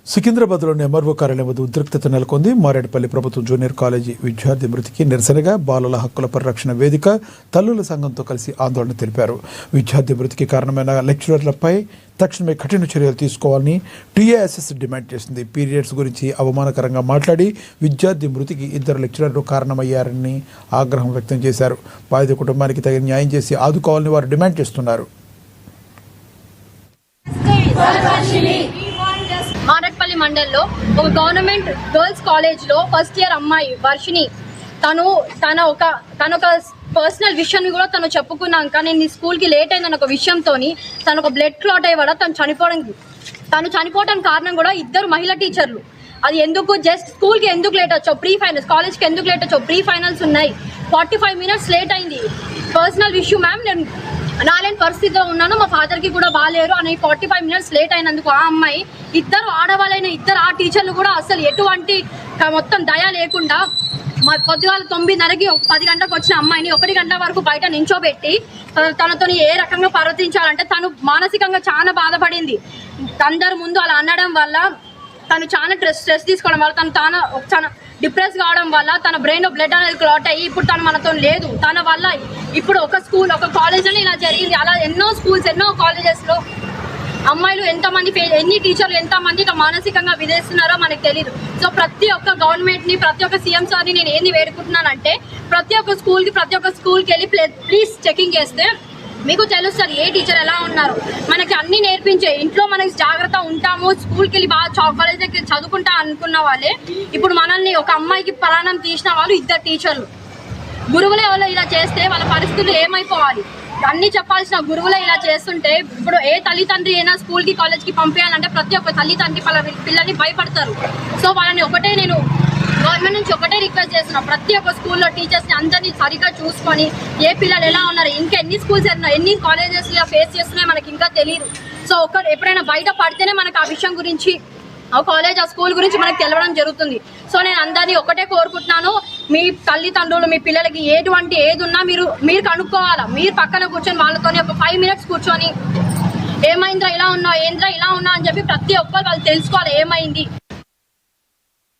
సికింద్రాబాద్లోని MRO కార్యాలయం వద్ద ఉద్రిక్తత నెలకొంది. మారేడుపల్లి ప్రభుత్వ జూనియర్ కాలేజీ విద్యార్థి మృతికి నిరసనగా బాలల హక్కుల పరిరక్షణ వేదిక తల్లుల సంఘంతో కలిసి ఆందోళన తెలిపారు. విద్యార్థి మృతికి కారణమైన లెక్చరర్లపై తక్షణమే కఠిన చర్యలు తీసుకోవాలని టీఏఎస్ఎస్ డిమాండ్ చేసింది. పీరియడ్స్ గురించి అవమానకరంగా మాట్లాడి విద్యార్థి మృతికి 2 లెక్చరర్లు కారణమయ్యారని ఆగ్రహం వ్యక్తం చేశారు. బాధిత కుటుంబానికి తగిన న్యాయం చేసి ఆదుకోవాలని వారు డిమాండ్ చేస్తున్నారు. మారేడుపల్లి మండల్లో ఒక గవర్నమెంట్ గర్ల్స్ కాలేజ్లో ఫస్ట్ ఇయర్ అమ్మాయి వర్షిని తన ఒక పర్సనల్ విషయాన్ని కూడా తను చెప్పుకున్నాక నేను ఈ స్కూల్కి లేట్ అయిందని ఒక విషయంతో తను ఒక బ్లడ్ క్లాట్ అయ్యి తను చనిపోవడానికి కారణం కూడా 2 మహిళా టీచర్లు. అది ఎందుకు జస్ట్ స్కూల్కి ఎందుకు లేట్ వచ్చావు, ప్రీ ఫైనల్స్ కాలేజ్కి ఎందుకు లేట్ వచ్చావు, ప్రీ ఫైనల్స్ ఉన్నాయి, 45 minutes లేట్ అయింది, పర్సనల్ ఇష్యూ మ్యామ్, నేను నాలేని పరిస్థితిలో ఉన్నాను, మా ఫాదర్కి కూడా బాగాలేరు అని 45 minutes లేట్ అయినందుకు ఆ అమ్మాయి 2 ఆడవాళ్ళైన 2 ఆ టీచర్లు కూడా అసలు ఎటువంటి మొత్తం దయ లేకుండా పొద్దుగాల 9:30కి 10 గంటలకు వచ్చిన అమ్మాయిని 1 గంట వరకు బయట నించోబెట్టి తనతో ఏ రకంగా ప్రవర్తించాలంటే తను మానసికంగా చాలా బాధపడింది. అందరి ముందు అలా అనడం వల్ల తను చాలా స్ట్రెస్ తీసుకోవడం వల్ల చాలా డిప్రెస్ కావడం వల్ల తన బ్రెయిన్లో బ్లడ్ అనేది క్లాట్ అయ్యి ఇప్పుడు తను మనతో లేదు. తన వల్ల ఇప్పుడు ఒక కాలేజ్లో ఇలా జరిగింది. అలా ఎన్నో స్కూల్స్ ఎన్నో కాలేజెస్లో అమ్మాయిలు ఎన్ని టీచర్లు ఎంతమంది మానసికంగా విధిస్తున్నారో మనకు తెలియదు. సో ప్రతి ఒక్క గవర్నమెంట్ని ప్రతి ఒక్క సీఎం సార్ని నేను ఏంది వేడుకుంటున్నానంటే ప్రతి ఒక్క స్కూల్కి వెళ్ళి ప్లీజ్ చెకింగ్ చేస్తే మీకు తెలుస్తుంది ఏ టీచర్ ఎలా ఉన్నారు. మనకి అన్ని నేర్పించే ఇంట్లో మనకి జాగ్రత్త ఉంటాము, స్కూల్కి వెళ్ళి బాగా కాలేజ్ దగ్గర చదువుకుంటా అనుకున్న వాళ్ళే ఇప్పుడు మనల్ని ఒక అమ్మాయికి ప్రాణం తీసిన వాళ్ళు 2 టీచర్లు. గురువులే వాళ్ళు ఇలా చేస్తే వాళ్ళ పరిస్థితులు ఏమైపోవాలి అన్నీ చెప్పాల్సిన గురువులే ఇలా చేస్తుంటే ఇప్పుడు ఏ తల్లిదండ్రి అయినా స్కూల్కి కాలేజ్కి పంపించాలంటే ప్రతి ఒక్క తల్లిదండ్రి పిల్లల్ని భయపడతారు. సో వాళ్ళని నేను గవర్నమెంట్ నుంచి ఒకటే రిక్వెస్ట్ చేస్తున్నాం, ప్రతి ఒక్క స్కూల్లో టీచర్స్ని అందరినీ సరిగ్గా చూసుకొని ఏ పిల్లలు ఎలా ఉన్నారు, ఇంకా ఎన్ని స్కూల్స్ ఎన్ని కాలేజెస్ ఇలా ఫేస్ చేస్తున్నాయో మనకి ఇంకా తెలియదు. సో ఎప్పుడైనా బయట పడితేనే మనకు ఆ విషయం గురించి ఆ స్కూల్ గురించి మనకు తెలవడం జరుగుతుంది. సో నేను అందరినీ ఒకటే కోరుకుంటున్నాను, మీ తల్లిదండ్రులు మీ పిల్లలకి ఏది ఉన్నా మీరు కనుక్కోవాలా. మీరు పక్కన కూర్చొని వాళ్ళతోనే ఒక 5 minutes కూర్చొని ఏమైందిరా ఇలా ఉన్నావు, ఏంద్రా ఇలా ఉన్నావు అని చెప్పి ప్రతి ఒక్కరు వాళ్ళు తెలుసుకోవాలి ఏమైంది.